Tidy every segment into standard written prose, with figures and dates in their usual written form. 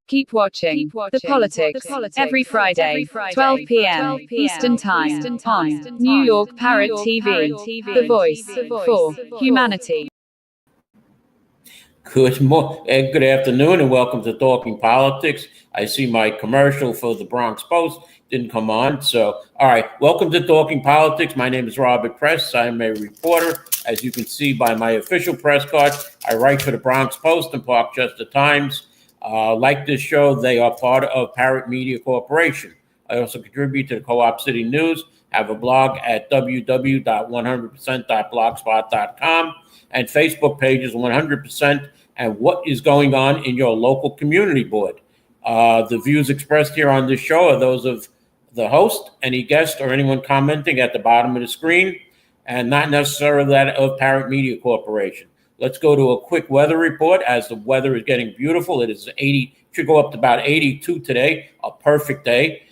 Keep watching The Politics every Friday, 12 p.m. Eastern Time on New York Parrot TV, the voice for humanity. Good afternoon, and welcome to Talking Politics. I see my commercial for the Bronx Post didn't come on, so all right. Welcome to Talking Politics. My name is Robert Press. I am a reporter. As you can see by my official press card, I write for the Bronx Post and Parkchester Times. Like this show, they are part of Parrot Media Corporation. I also contribute to the Co-op City News, have a blog at www.100%.blogspot.com, and Facebook pages 100% and what is going on in your local community board. The views expressed here on this show are those of the host, any guest, or anyone commenting at the bottom of the screen, and not necessarily that of Parrot Media Corporation. Let's go to a quick weather report as the weather is getting beautiful. It is 80, should go up to about 82 today, a perfect day.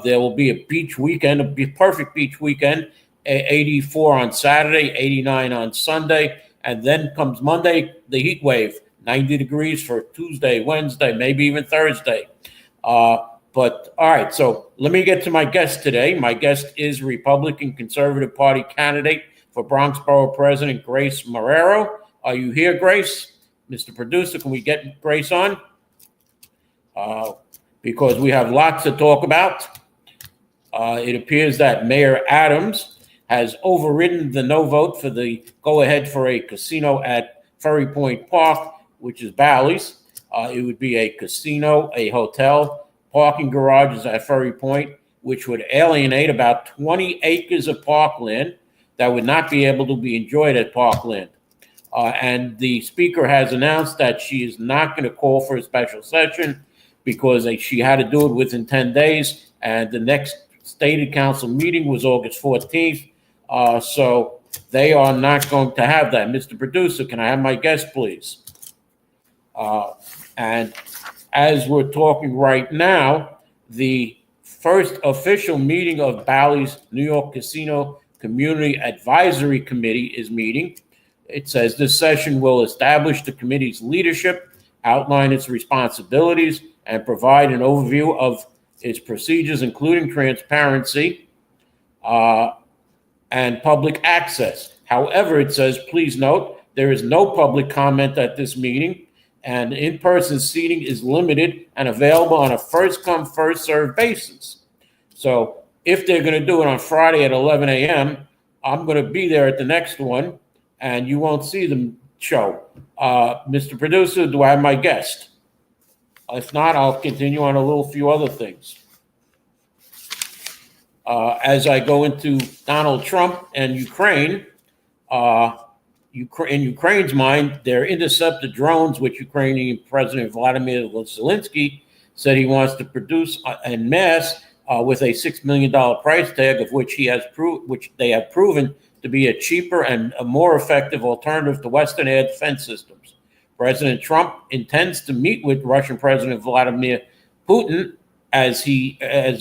There will be a beach weekend, a perfect beach weekend, 84 on Saturday, 89 on Sunday. And then comes Monday, the heat wave, 90 degrees for Tuesday, Wednesday, maybe even Thursday. But all right, so let me get to my guest today. My guest is Republican Conservative Party candidate for Bronx Borough President Grace Marrero. Are you here, Grace? Mr. Producer, can we get Grace on? Because we have lots to talk about. It appears that Mayor Adams has overridden the no vote for the go-ahead for a casino at Ferry Point Park, which is Bally's. It would be a casino, a hotel, parking garages at Ferry Point, which would alienate about 20 acres of parkland that would not be able to be enjoyed at Parkland. And the speaker has announced that she is not going to call for a special session because she had to do it within 10 days. And the next stated council meeting was August 14th. So they are not going to have that. Mr. Producer, can I have my guest, please? And as we're talking right now, the first official meeting of Bally's New York Casino Community Advisory Committee is meeting. It says this session will establish the committee's leadership, outline its responsibilities, and provide an overview of its procedures, including transparency and public access. However, it says, please note, there is no public comment at this meeting, and in-person seating is limited and available on a first-come, first-served basis. So if they're going to do it on Friday at 11 a.m., I'm going to be there at the next one, and you won't see the show. Mr. Producer, do I have my guest? If not, I'll continue on a few other things. As I go into Donald Trump and Ukraine, in Ukraine's mind, their intercepted drones, which Ukrainian President Vladimir Zelensky said he wants to produce en masse with a $6 million price tag, of which which they have proven to be a cheaper and a more effective alternative to Western air defense systems. President Trump intends to meet with Russian President Vladimir Putin as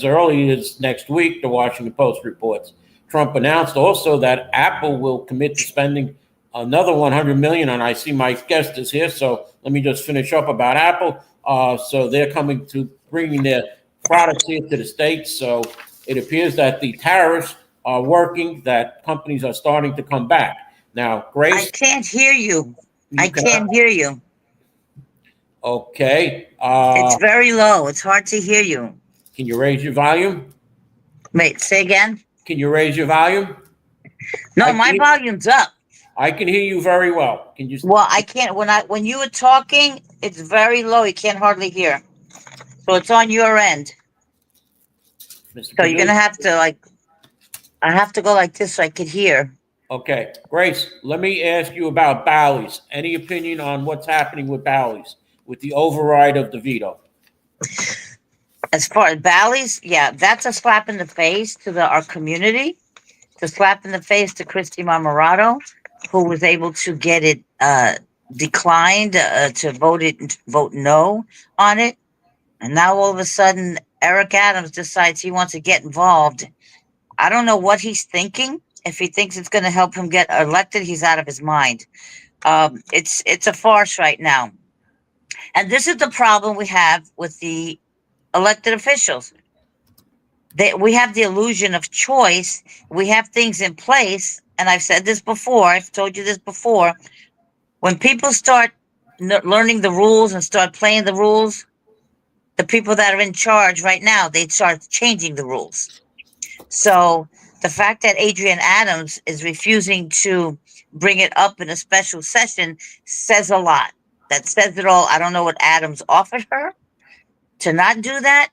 early as next week, the Washington Post reports. Trump announced also that Apple will commit to spending another $100 million, and I see my guest is here, so let me just finish up about Apple. So they're coming to bringing their products here to the States. So it appears that the tariffs are working, that companies are starting to come back. Now, Grace? I can't hear you. I can't hear you. Okay. It's very low. It's hard to hear you. Can you raise your volume? Wait, say again? Can you raise your volume? No, my volume's up. I can hear you very well. Can you? Well, I can't. When you were talking, it's very low. You can't hardly hear. So it's on your end. So you're going to have to I have to go like this so I could hear. Okay. Grace, let me ask you about Bally's. Any opinion on what's happening with Bally's, with the override of the veto? As far as Bally's, yeah, that's a slap in the face to our community. It's a slap in the face to Christy Marmorato, who was able to get it declined to vote no on it, and now all of a sudden Eric Adams decides he wants to get involved. I don't know what he's thinking. If he thinks it's going to help him get elected, he's out of his mind. It's a farce right now, and this is the problem we have with the elected officials. We have the illusion of choice. We have things in place, and I've said this before. I've told you this before. When people start learning the rules and start playing the rules, the people that are in charge right now, they start changing the rules. So the fact that Adrienne Adams is refusing to bring it up in a special session says a lot. That says it all. I don't know what Adams offered her to not do that,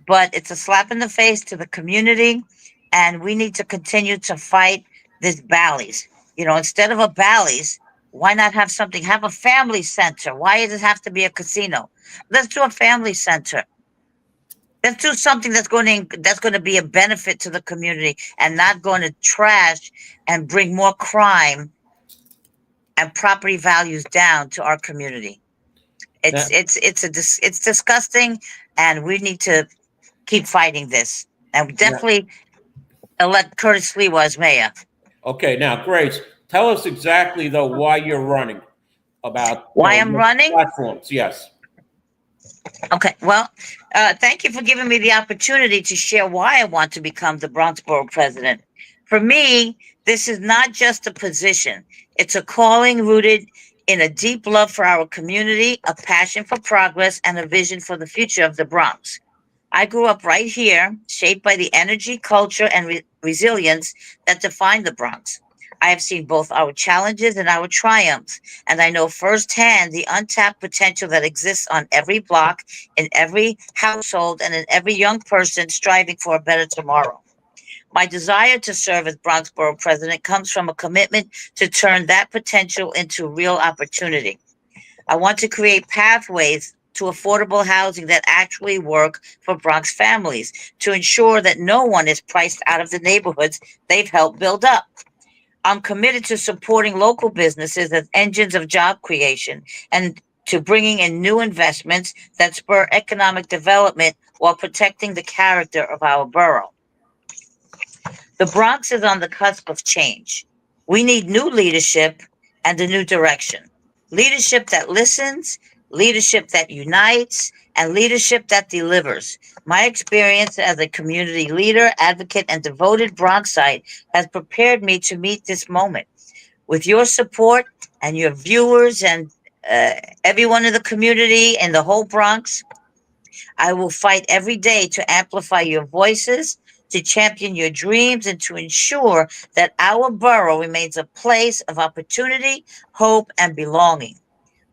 but it's a slap in the face to the community, and we need to continue to fight this Bally's. Instead of a Bally's, why not have something? Have a family center. Why does it have to be a casino? Let's do a family center. Let's do something that's going to be a benefit to the community and not going to trash and bring more crime and property values down to our community. It's disgusting, and we need to keep fighting this. And definitely elect Curtis Lewa as mayor. Okay, now Grace, tell us exactly though why you're running. About why I'm running platforms. Yes. Okay, well, thank you for giving me the opportunity to share why I want to become the Bronx Borough president. For me, this is not just a position. It's a calling rooted in a deep love for our community, a passion for progress, and a vision for the future of the Bronx. I grew up right here, shaped by the energy, culture, and resilience that define the Bronx. I have seen both our challenges and our triumphs, and I know firsthand the untapped potential that exists on every block, in every household, and in every young person striving for a better tomorrow. My desire to serve as Bronx Borough president comes from a commitment to turn that potential into real opportunity. I want to create pathways to affordable housing that actually work for Bronx families, to ensure that no one is priced out of the neighborhoods they've helped build up. I'm committed to supporting local businesses as engines of job creation and to bringing in new investments that spur economic development while protecting the character of our borough. The Bronx is on the cusp of change. We need new leadership and a new direction. Leadership that listens, leadership that unites, and leadership that delivers. My experience as a community leader, advocate, and devoted Bronxite has prepared me to meet this moment. With your support and your viewers and everyone in the community and the whole Bronx, I will fight every day to amplify your voices, to champion your dreams, and to ensure that our borough remains a place of opportunity, hope, and belonging.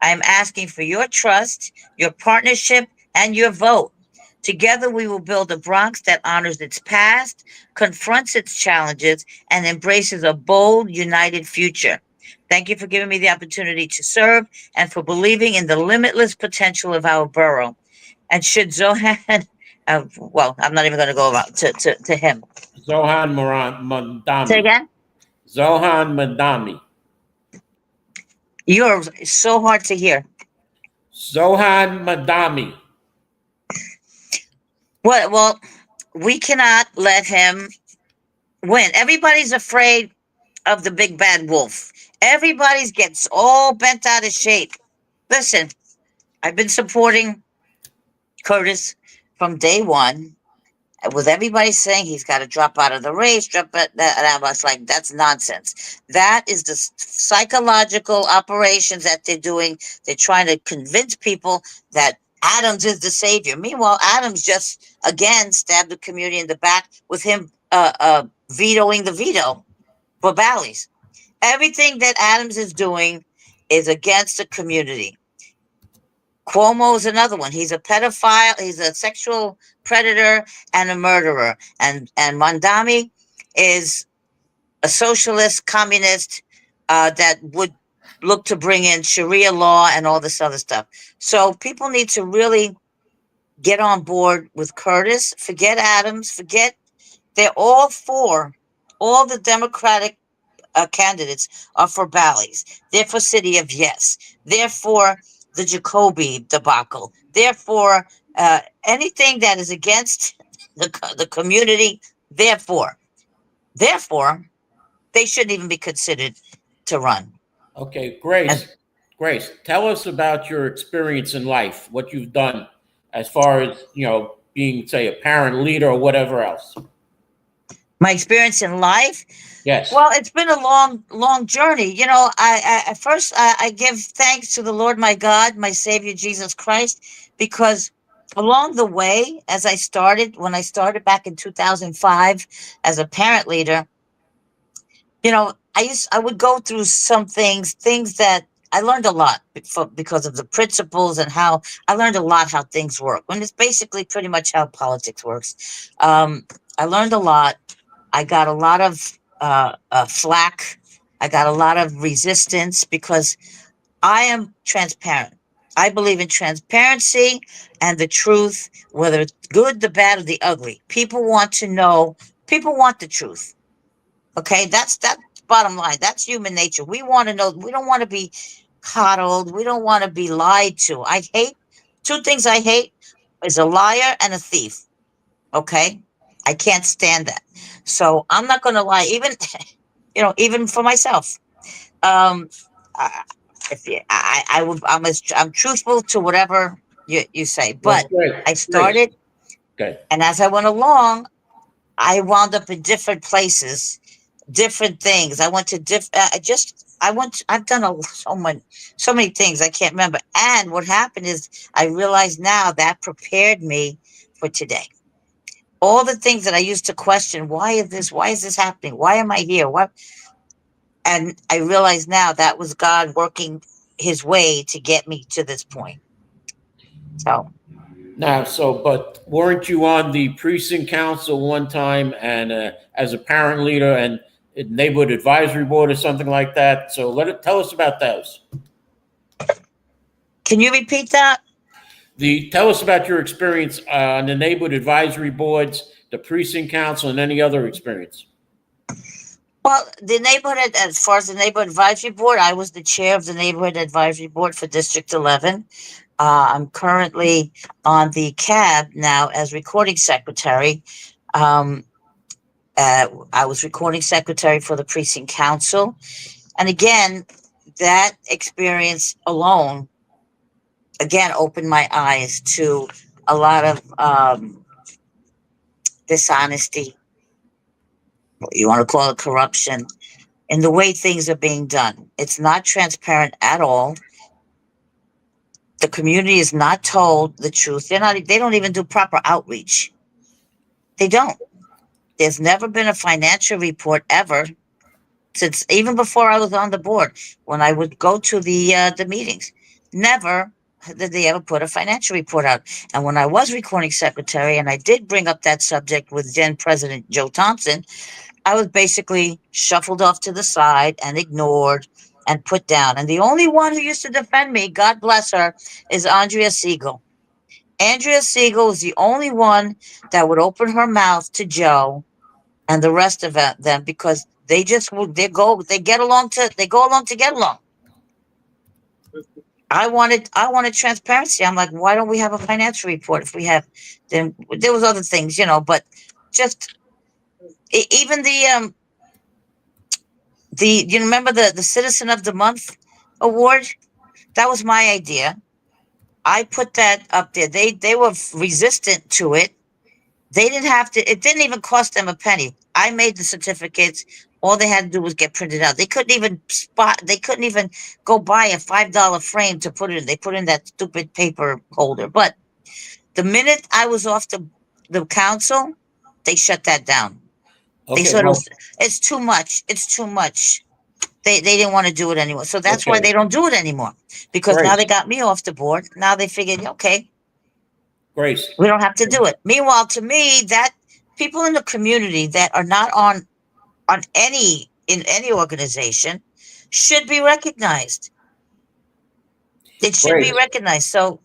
I am asking for your trust, your partnership, and your vote. Together, we will build a Bronx that honors its past, confronts its challenges, and embraces a bold, united future. Thank you for giving me the opportunity to serve and for believing in the limitless potential of our borough. And should Zohan, well, I'm not even going to go about to him. Zohan Mandami. Say again? Zohan Mandami. You're so hard to hear. Zohan Mandami. Well, we cannot let him win. Everybody's afraid of the big bad wolf. Everybody gets all bent out of shape. Listen, I've been supporting Curtis from day one, with everybody saying he's got to drop out of the race, and I was like, that's nonsense. That is the psychological operations that they're doing. They're trying to convince people that Adams is the savior. Meanwhile, Adams just, again, stabbed the community in the back with him vetoing the veto for Bally's. Everything that Adams is doing is against the community. Cuomo is another one. He's a pedophile. He's a sexual predator and a murderer. And Mandami is a socialist, communist that would look to bring in Sharia law and all this other stuff. So people need to really get on board with Curtis. Forget Adams. They're all for all the Democratic candidates are for Bally's. They're for City of Yes. They're for the Jacoby debacle. Therefore, anything that is against the community, therefore, they shouldn't even be considered to run. Okay, And Grace, tell us about your experience in life, what you've done as far as, being, say, a parent, leader, or whatever else. my experience in life, Yes. well, it's been a long journey. I first I give thanks to the Lord my God, my Savior Jesus Christ, because along the way, when I started back in 2005 as a parent leader, I would go through some things that I learned a lot because of the principles and how I learned a lot how things work. When it's basically pretty much how politics works. I learned a lot. I got a lot of flack. I got a lot of resistance because I am transparent. I believe in transparency and the truth, whether it's good, the bad, or the ugly. People want to know. People want the truth. Okay, that's bottom line. That's human nature. We want to know. We don't want to be coddled. We don't want to be lied to. I hate two things. I hate is a liar and a thief. Okay, I can't stand that. So I'm not going to lie. Even even for myself. Um, I, if you, I would, I'm truthful to whatever you say. Well, But great, I Grace. started, Okay. and as I went along, I wound up in different places, different things. I went to I've done so many things I can't remember. And what happened is I realize now that prepared me for today. All the things that I used to question, why is this happening? Why am I here? What? And I realize now that was God working his way to get me to this point. So Now, but weren't you on the precinct council one time and as a parent leader and neighborhood advisory board or something like that? So tell us about those. can you repeat that? Tell us about your experience on the neighborhood advisory boards, the precinct council, and any other experience. Well, as far as the neighborhood advisory board, I was the chair of the neighborhood advisory board for District 11. I'm currently on the CAB now as recording secretary. Um, I was recording secretary for the precinct council. And again, that experience alone, again, opened my eyes to a lot of dishonesty, what you want to call it, corruption, in the way things are being done. It's not transparent at all. The community is not told the truth. They don't even do proper outreach. They don't. There's never been a financial report ever since even before I was on the board. When I would go to the meetings, never did they ever put a financial report out. And when I was recording secretary, and I did bring up that subject with then President Joe Thompson, I was basically shuffled off to the side and ignored and put down. And the only one who used to defend me, God bless her, is Andrea Siegel. Andrea Siegel was the only one that would open her mouth to Joe and the rest of them because they go along to get along. I wanted transparency. I'm like, why don't we have a financial report? If we have, then there was other things, but just even you remember the Citizen of the Month award? That was my idea. I put that up there. They were resistant to it. They didn't have to. It didn't even cost them a penny. I made the certificates. All they had to do was get printed out. They couldn't even They couldn't even go buy a $5 frame to put it in. They put in that stupid paper holder. But the minute I was off the council, they shut that down. They Okay, said it's too much. It's too much. They didn't want to do it anymore. So that's why okay, they don't do it anymore. Because now they got me off the board. Now they figured, okay, Grace. we don't have to do it. Meanwhile, to me, that people in the community that are not in any organization should be recognized. It should be Grace. recognized. So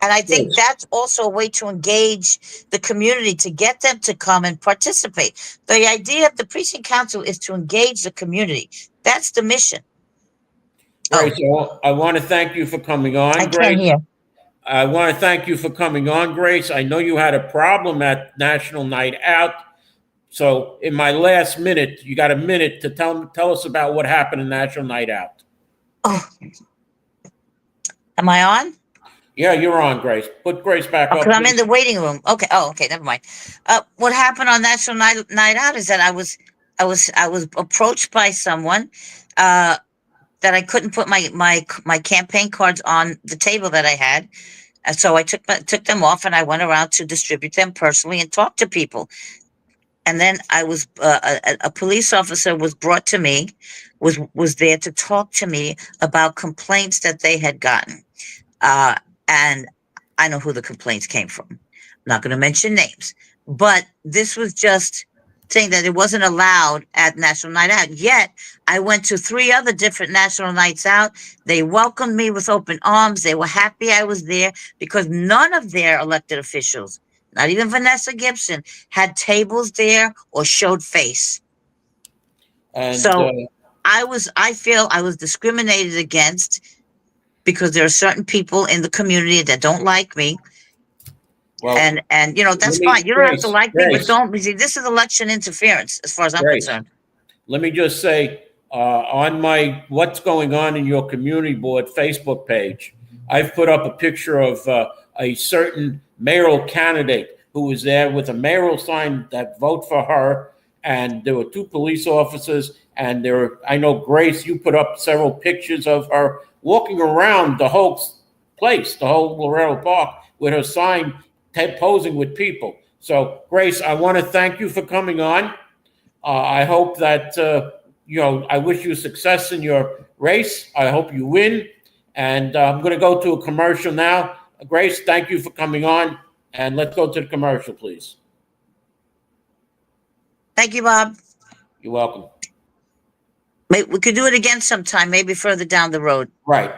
And I think that's also a way to engage the community, to get them to come and participate. The idea of the precinct council is to engage the community. That's the mission. Grace, I want to thank you for coming on, I Grace. can't hear. I want to thank you for coming on, Grace. I know you had a problem at National Night Out. So in my last minute, you got a minute to tell us about what happened in National Night Out. Oh, am I on? Yeah, you're on, Grace. Put Grace back up. Because I'm in the waiting room. Okay. Oh, okay. Never mind. What happened on National Night Out is that I was approached by someone that I couldn't put my campaign cards on the table that I had. So I took them off and I went around to distribute them personally and talk to people. And then I was a police officer was brought to me, was there to talk to me about complaints that they had gotten. And I know who the complaints came from. I'm not going to mention names, but this was just saying that it wasn't allowed at National Night Out. Yet I went to 3 other different National Nights Out. They welcomed me with open arms. They were happy I was there because none of their elected officials, not even Vanessa Gibson, had tables there or showed face. And so I feel I was discriminated against because there are certain people in the community that don't like me. Well, and that's fine. You don't have to like me, but don't. See, this is election interference as far as I'm concerned. Let me just say, on my What's Going On in Your Community Board Facebook page, I've put up a picture of a certain mayoral candidate who was there with a mayoral sign that vote for her. And there were 2 police officers. And I know, Grace, you put up several pictures of her walking around the whole place, the whole Laredo Park, with her sign posing with people. So, Grace, I want to thank you for coming on. I hope that, I wish you success in your race. I hope you win. And I'm going to go to a commercial now. Grace, thank you for coming on. And let's go to the commercial, please. Thank you, Bob. You're welcome. We could do it again sometime, maybe further down the road. Right.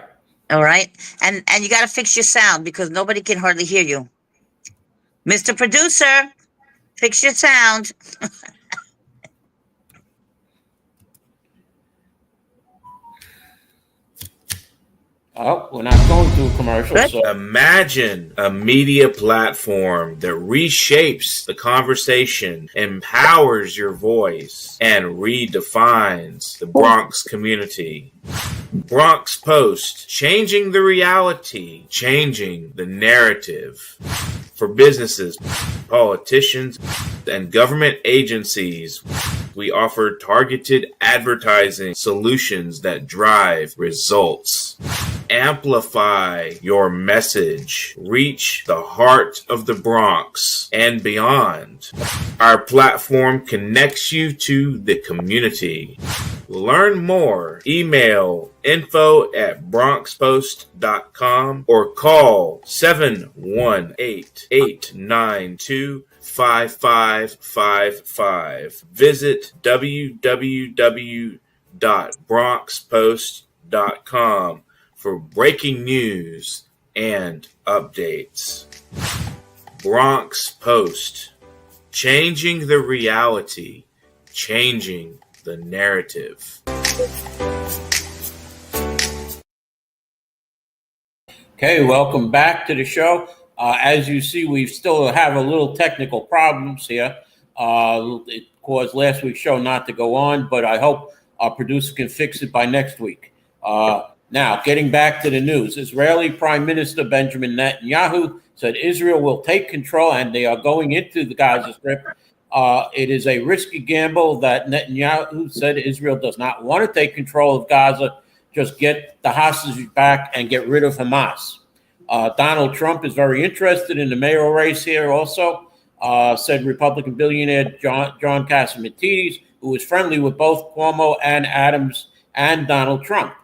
All right. And you got to fix your sound because nobody can hardly hear you. Mr. Producer, fix your sound. Oh, we're not going to a commercial. So. Imagine a media platform that reshapes the conversation, empowers your voice, and redefines the Bronx community. Bronx Post, changing the reality, changing the narrative. For businesses, politicians, and government agencies, we offer targeted advertising solutions that drive results. Amplify your message. Reach the heart of the Bronx and beyond. Our platform connects you to the community. Learn more. Email info@bronxpost.com or call 718-892-5555. Visit www.bronxpost.com for breaking news and updates. Bronx Post, changing the reality, changing the narrative. Okay, welcome back to the show. As you see, we still have a little technical problems here. It caused last week's show not to go on, but I hope our producer can fix it by next week. Now, getting back to the news, Israeli Prime Minister Benjamin Netanyahu said Israel will take control, and they are going into the Gaza Strip. It is a risky gamble that Netanyahu said Israel does not want to take control of Gaza, just get the hostages back and get rid of Hamas. Donald Trump is very interested in the mayoral race here also, said Republican billionaire John Cassimatidis, who is friendly with both Cuomo and Adams and Donald Trump.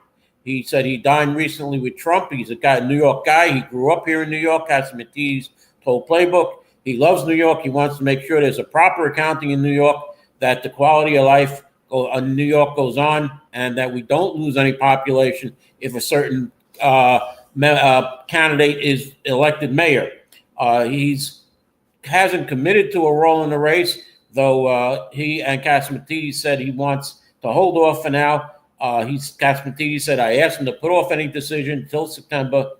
He said he dined recently with Trump. He's a New York guy. He grew up here in New York. Cassimatidis told Playbook he loves New York. He wants to make sure there's a proper accounting in New York, that the quality of life in New York goes on, and that we don't lose any population if a certain candidate is elected mayor. He's hasn't committed to a role in the race, though he and Catsimatidis said he wants to hold off for now. Catsimatidis said, I asked him to put off any decision until September.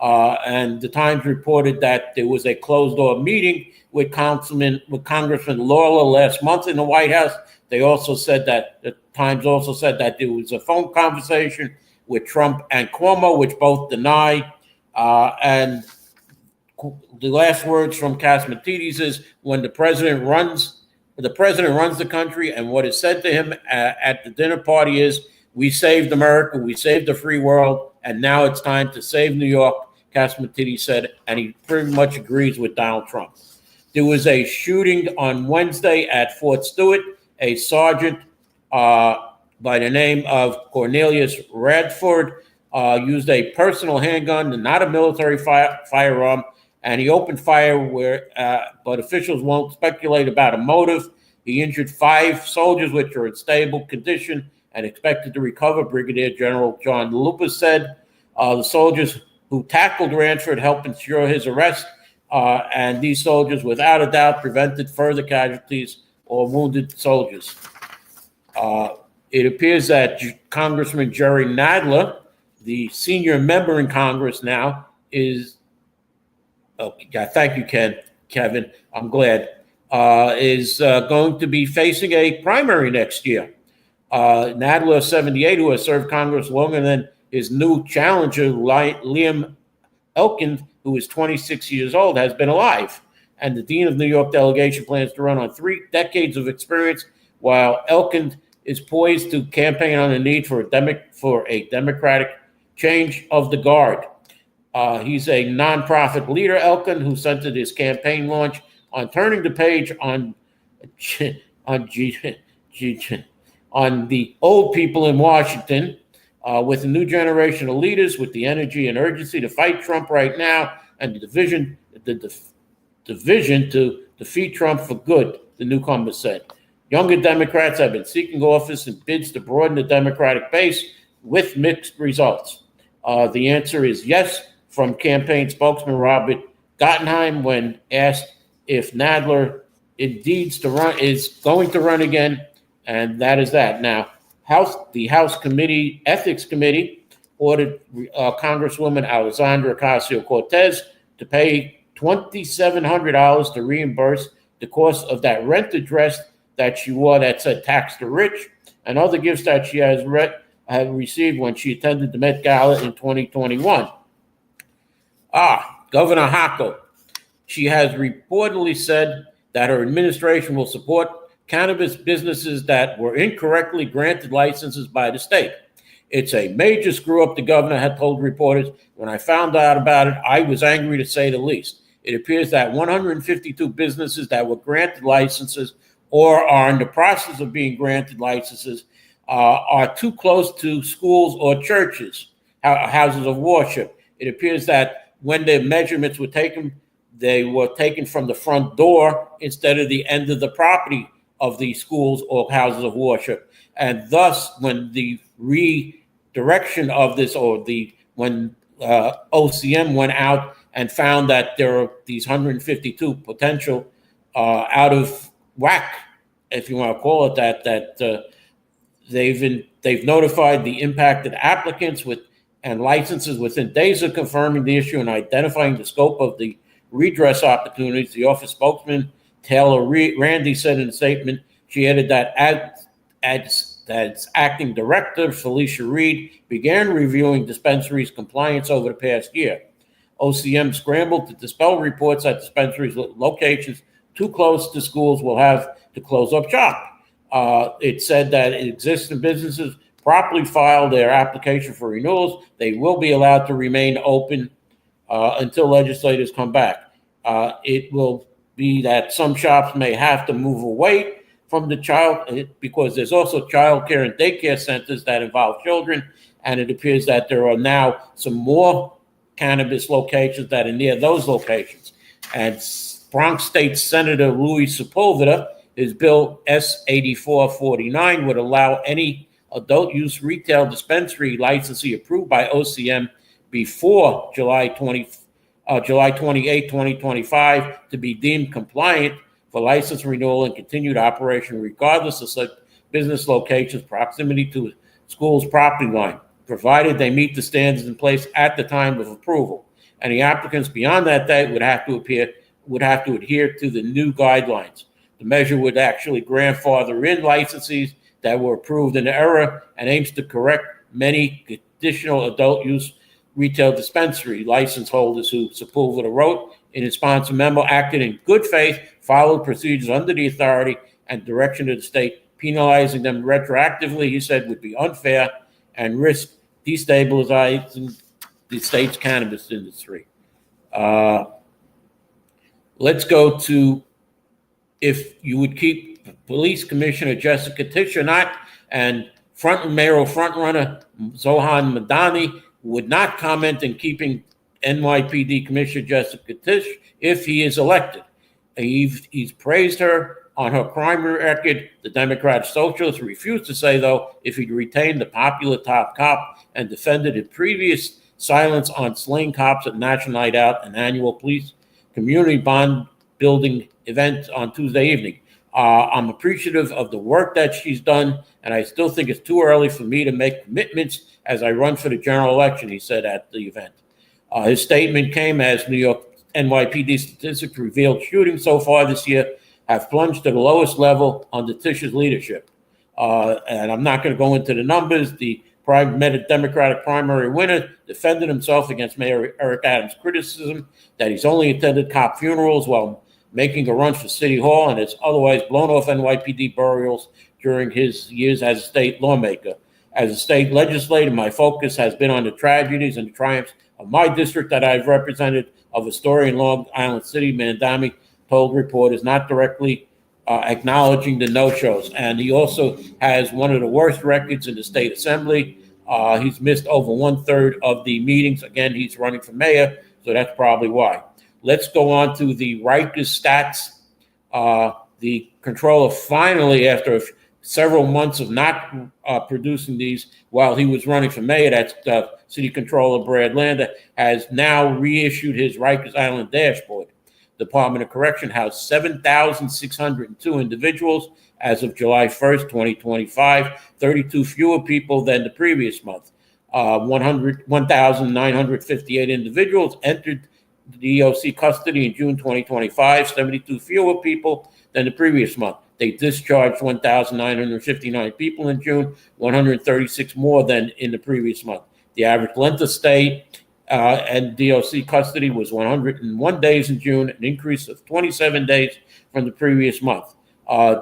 And the Times reported that there was a closed-door meeting with Congressman Lawler last month in the White House. They also said that the Times also said that there was a phone conversation with Trump and Cuomo, which both deny. And the last words from Catsimatidis is, when the president runs the country, and what is said to him at the dinner party is, we saved America, we saved the free world, and now it's time to save New York, Catsimatidis said, and he pretty much agrees with Donald Trump. There was a shooting on Wednesday at Fort Stewart. A sergeant by the name of Cornelius Radford used a personal handgun and not a military firearm, and he opened fire but officials won't speculate about a motive. He injured 5 soldiers, which are in stable condition and expected to recover, Brigadier General John Lupus said. The soldiers who tackled Radford helped ensure his arrest, and these soldiers, without a doubt, prevented further casualties or wounded soldiers. It appears that Congressman Jerry Nadler, the senior member in Congress now, is thank you, Kevin. I'm glad. Is going to be facing a primary next year. Nadler, 78, who has served Congress longer than his new challenger, Liam Elkind, who is 26 years old, has been alive. And the dean of New York delegation plans to run on 3 decades of experience, while Elkind is poised to campaign on the need for a democratic change of the guard. He's a nonprofit leader, Elkind, who centered his campaign launch on turning the page on the old people in Washington, with a new generation of leaders with the energy and urgency to fight Trump right now, and the vision to defeat Trump for good, the newcomer said. Younger Democrats have been seeking office in bids to broaden the Democratic base with mixed results. The answer is yes, from campaign spokesman Robert Gottenheim when asked if Nadler indeed is going to run again, and that is that. Now, the House Ethics Committee ordered Congresswoman Alexandra Ocasio-Cortez to pay $2,700 to reimburse the cost of that rented dress that she wore that said "Tax the Rich" and other gifts that she had received when she attended the Met Gala in 2021. Governor Hochul. She has reportedly said that her administration will support cannabis businesses that were incorrectly granted licenses by the state. It's a major screw up, the governor had told reporters. When I found out about it, I was angry, to say the least. It appears that 152 businesses that were granted licenses or are in the process of being granted licenses are too close to schools or churches, houses of worship. It appears that when the measurements were taken, they were taken from the front door instead of the end of the property of the schools or houses of worship. And thus, when the redirection of this, when OCM went out and found that there are these 152 potential out of whack, if you want to call it that they've notified the impacted applicants and licenses within days of confirming the issue and identifying the scope of the redress opportunities. The office spokesman Taylor Randy said in a statement. She added that as acting director, Felicia Reed began reviewing dispensaries' compliance over the past year. OCM scrambled to dispel reports that dispensaries locations too close to schools will have to close up shop. It said that existing businesses properly file their application for renewals. They will be allowed to remain open until legislators come back. It will be that some shops may have to move away from the child, because there's also child care and daycare centers that involve children, and it appears that there are now some more cannabis locations that are near those locations. And Bronx State Senator Louis Sepulveda, his bill S-8449 would allow any adult use retail dispensary licensee approved by OCM before July 28, 2025 to be deemed compliant for license renewal and continued operation regardless of such business location's proximity to a school's property line, provided they meet the standards in place at the time of approval. Any applicants beyond that date would have to adhere to the new guidelines. The measure would actually grandfather in licensees that were approved in error and aims to correct many additional adult use retail dispensary license holders who Sepulveda wrote in his sponsor memo acted in good faith, followed procedures under the authority and direction of the state. Penalizing them retroactively, he said, would be unfair and risk destabilizing the state's cannabis industry. Let's go to if you would keep Police Commissioner Jessica Tishanot and mayoral frontrunner Zohan Madani would not comment in keeping NYPD Commissioner Jessica Tish if he is elected. He's praised her on her crime record. The Democratic Socialists refused to say, though, if he'd retained the popular top cop and defended his previous silence on slaying cops at National Night Out, an annual police community bond building event on Tuesday evening. I'm appreciative of the work that she's done, and I still think it's too early for me to make commitments as I run for the general election, he said at the event. His statement came as New York NYPD statistics revealed shootings so far this year have plunged to the lowest level under Tish's leadership. And I'm not going to go into the numbers. The Democratic primary winner defended himself against Mayor Eric Adams' criticism that he's only attended cop funerals while making a run for City Hall and has otherwise blown off NYPD burials during his years as a state lawmaker. As a state legislator, my focus has been on the tragedies and the triumphs of my district that I've represented, of historian Long Island City. Mandami told reporters, not directly acknowledging the no-shows. And he also has one of the worst records in the state assembly. He's missed over 1/3 of the meetings. Again, he's running for mayor, so that's probably why. Let's go on to the Rikers stats. The controller finally, after several months of not producing these while he was running for mayor, that's City Controller Brad Lander, has now reissued his Rikers Island dashboard. Department of Correction housed 7,602 individuals as of July 1st, 2025, 32 fewer people than the previous month. 1,958 individuals entered the EOC custody in June 2025, 72 fewer people than the previous month. They discharged 1,959 people in June, 136 more than in the previous month. The average length of stay and DOC custody was 101 days in June, an increase of 27 days from the previous month.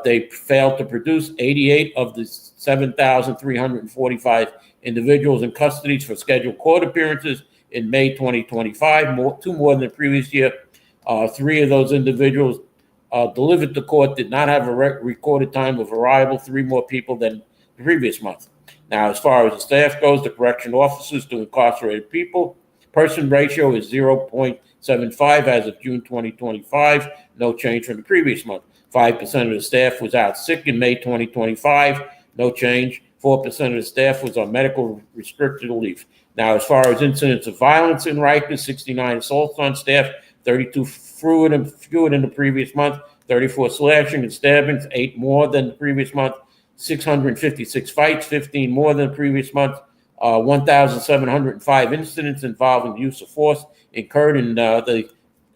They failed to produce 88 of the 7,345 individuals in custody for scheduled court appearances in May 2025, two more than the previous year. 3 of those individuals delivered to court did not have a recorded time of arrival, 3 more people than the previous month. Now, as far as the staff goes, the correction officers to incarcerated people, person ratio is 0.75 as of June 2025, no change from the previous month. 5% of the staff was out sick in May 2025, no change. 4% of the staff was on medical restricted leave. Now, as far as incidents of violence in Rikers, 69 assaults on staff, 32 fewer than the previous month, 34 slashing and stabbings, 8 more than the previous month, 656 fights, 15 more than the previous month, 1,705 incidents involving the use of force incurred in the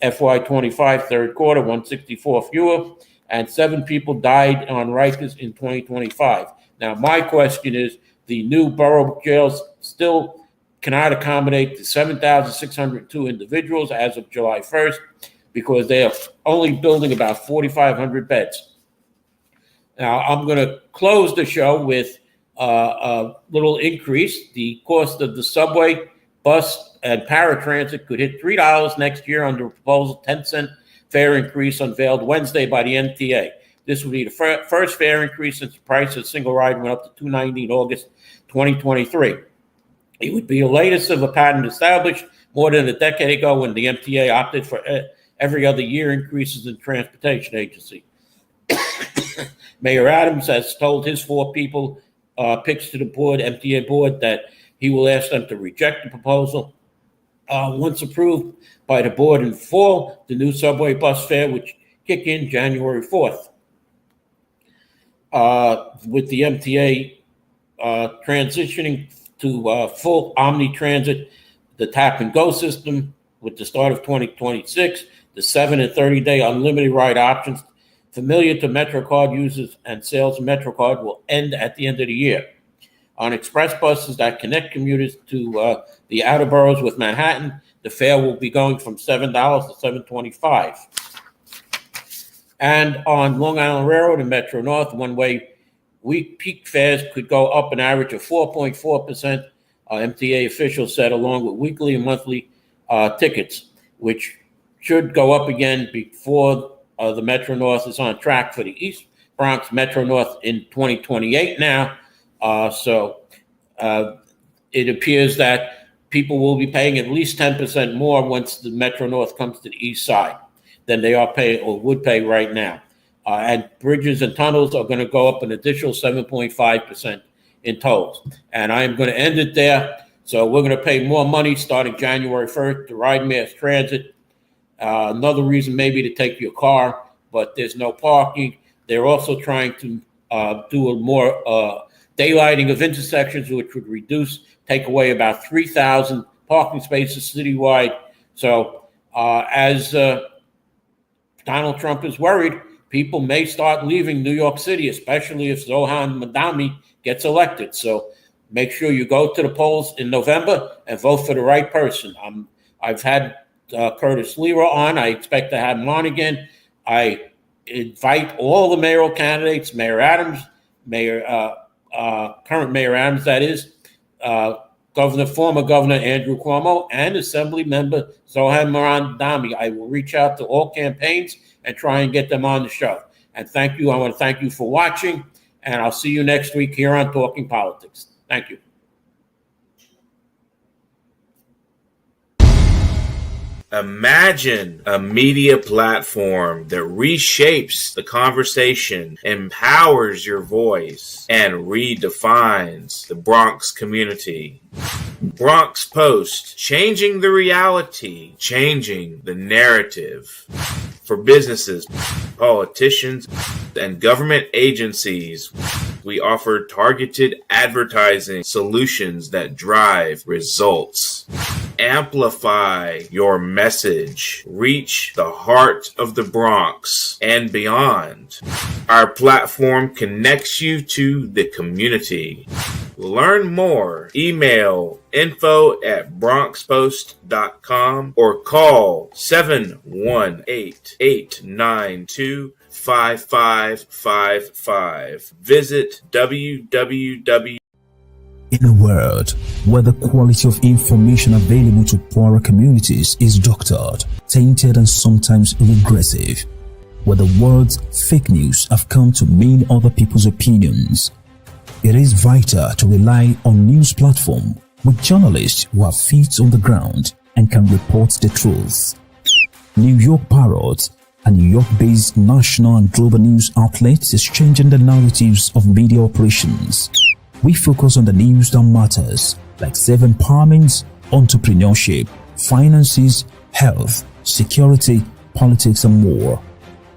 FY25 third quarter, 164 fewer, and 7 people died on Rikers in 2025. Now, my question is, the new borough jails still cannot accommodate the 7,602 individuals as of July 1st because they are only building about 4,500 beds. Now, I'm going to close the show with a little increase. The cost of the subway, bus, and paratransit could hit $3 next year under a proposal 10-cent fare increase unveiled Wednesday by the MTA. This would be the first fare increase since the price of a single ride went up to $2.90 in August 2023. It would be the latest of a pattern established more than a decade ago when the MTA opted for every other year increases in transportation agency. Mayor Adams has told his 4 picks to the board, MTA board, that he will ask them to reject the proposal once approved by the board in fall, the new subway bus fare, which kick in January 4th. With the MTA transitioning to full omni-transit, the tap and go system with the start of 2026, the 7 and 30-day unlimited ride options familiar to MetroCard users and sales of MetroCard will end at the end of the year. On express buses that connect commuters to the outer boroughs with Manhattan, the fare will be going from $7 to $7.25. And on Long Island Railroad and Metro North, one-way week peak fares could go up an average of 4.4%, MTA officials said, along with weekly and monthly tickets, which should go up again before the Metro North is on track for the East Bronx Metro North in 2028 now. So it appears that people will be paying at least 10% more once the Metro North comes to the east side than they are paying or would pay right now. And bridges and tunnels are going to go up an additional 7.5% in tolls. And I am going to end it there. So we're going to pay more money starting January 1st to ride mass transit. Another reason maybe to take your car, but there's no parking. They're also trying to do a more daylighting of intersections, which would take away about 3,000 parking spaces citywide. So as Donald Trump is worried, people may start leaving New York City, especially if Zohan Madami gets elected. So make sure you go to the polls in November and vote for the right person. I've had Curtis Leroy on. I expect to have him on again. I invite all the mayoral candidates, Mayor Adams, current Mayor Adams, that is, former Governor Andrew Cuomo, and Assembly Member Zohan Madami. I will reach out to all campaigns and try and get them on the show. And thank you. I want to thank you for watching, and I'll see you next week here on Talking Politics. Thank you. Imagine a media platform that reshapes the conversation, empowers your voice, and redefines the Bronx community. Bronx Post, changing the reality, changing the narrative. For businesses, politicians, and government agencies, we offer targeted advertising solutions that drive results. Amplify your message. Reach the heart of the Bronx and beyond. Our platform connects you to the community. Learn more. Email info@bronxpost.com or call 718-892-5555. Visit www. In a world where the quality of information available to poorer communities is doctored, tainted, and sometimes regressive, where the words fake news have come to mean other people's opinions, it is vital to rely on news platform with journalists who have feet on the ground and can report the truth. New York Parrot, a New York-based national and global news outlet, is changing the narratives of media operations. We focus on the news that matters, like self-empowerment, entrepreneurship, finances, health, security, politics, and more.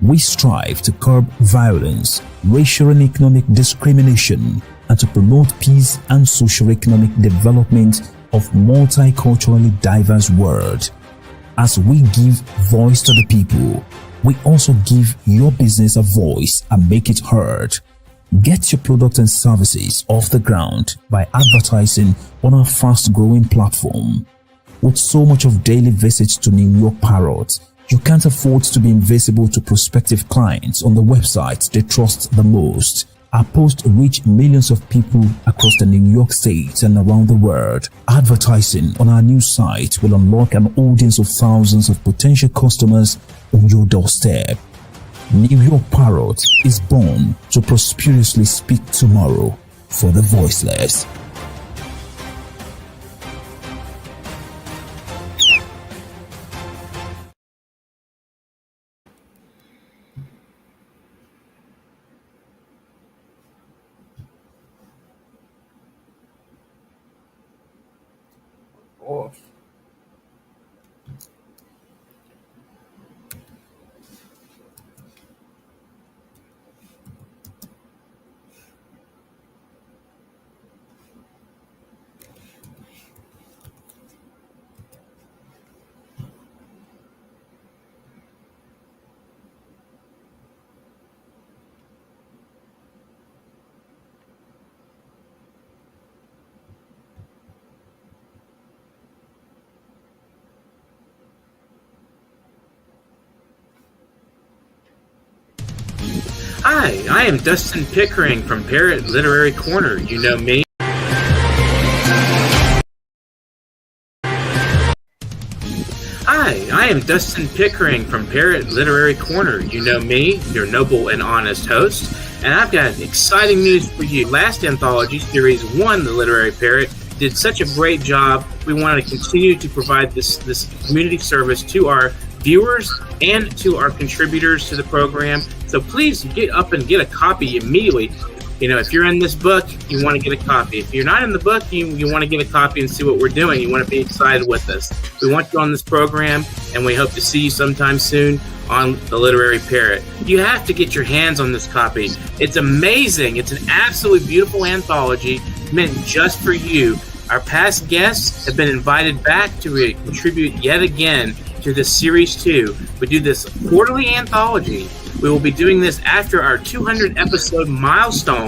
We strive to curb violence, racial and economic discrimination, and to promote peace and socio-economic development of multiculturally diverse world. As we give voice to the people, we also give your business a voice and make it heard. Get your products and services off the ground by advertising on our fast-growing platform. With so much of daily visits to New York Parrot, you can't afford to be invisible to prospective clients on the websites they trust the most. Our posts reach millions of people across the New York State and around the world. Advertising on our news site will unlock an audience of thousands of potential customers on your doorstep. New York Parrot is born to prosperously speak tomorrow for the voiceless. Off. Hi, I am Dustin Pickering from Parrot Literary Corner. You know me. Hi, I am Dustin Pickering from Parrot Literary Corner. You know me, your noble and honest host, and I've got exciting news for you. Last anthology, Series 1, The Literary Parrot, did such a great job. We want to continue to provide this community service to our viewers and to our contributors to the program. So please get up and get a copy immediately. You know, if you're in this book, you want to get a copy. If you're not in the book, you want to get a copy and see what we're doing. You want to be excited with us. We want you on this program, and we hope to see you sometime soon on The Literary Parrot. You have to get your hands on this copy. It's amazing. It's an absolutely beautiful anthology meant just for you. Our past guests have been invited back to contribute yet again to this Series 2. We do this quarterly anthology. We will be doing this after our 200 episode milestone